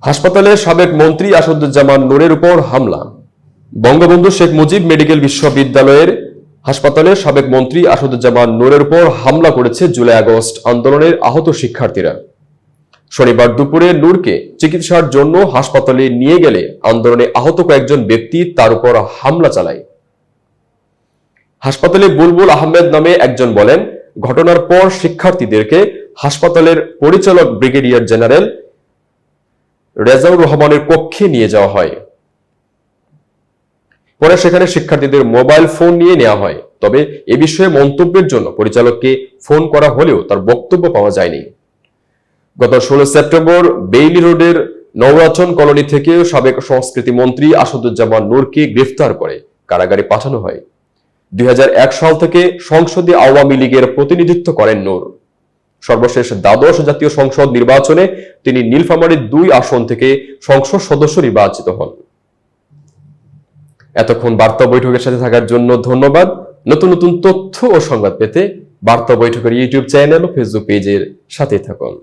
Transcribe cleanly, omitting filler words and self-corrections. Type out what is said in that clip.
হাসপাতালে সাবেক মন্ত্রী আসাদুজ্জামান নূরের উপর হামলা। বঙ্গবন্ধু শেখ মুজিব মেডিকেল বিশ্ববিদ্যালয়ের হাসপাতালে সাবেক মন্ত্রী আসাদুজ্জামান নূরের উপর হামলা করেছে জুলাই আগস্ট আন্দোলনের আহত শিক্ষার্থীরা। শনিবার দুপুরে নূরকে চিকিৎসার জন্য হাসপাতালে নিয়ে গেলে আন্দোলনে আহত কয়েকজন ব্যক্তি তার উপর হামলা চালায়। হাসপাতালে বুলবুল আহমেদ নামে একজন বলেন, ঘটনার পর শিক্ষার্থীদেরকে হাসপাতালের পরিচালক ব্রিগেডিয়ার জেনারেল রেজাউর রহমানের কক্ষে নিয়ে যাওয়া হয়। পরে সেখানে শিক্ষার্থীদের মোবাইল ফোন নিয়ে নেওয়া হয়। তবে এ বিষয়ে মন্তব্যের জন্য পরিচালককে ফোন করা হলেও তার বক্তব্য পাওয়া যায়নি। গত 16 সেপ্টেম্বর বেইলি রোডের নওরাচন কলোনি থেকে সাবেক সংস্কৃতি মন্ত্রী আসাদুজ্জামান নূরকে গ্রেফতার করে কারাগারে পাঠানো হয়। 2001 সাল থেকে সংসদে আওয়ামী লীগের প্রতিনিধিত্ব করেন নূর। সর্বশেষ দ্বাদশ জাতীয় সংসদ নির্বাচনে তিনি নীলফামারীর 2 আসন থেকে সংসদ সদস্য নির্বাচিত হন। এতক্ষণ বার্তা বৈঠকের সাথে থাকার জন্য ধন্যবাদ। নতুন নতুন তথ্য ও সংবাদ পেতে বার্তা বৈঠকের ইউটিউব চ্যানেল ও ফেসবুক পেজের সাথে থাকুন।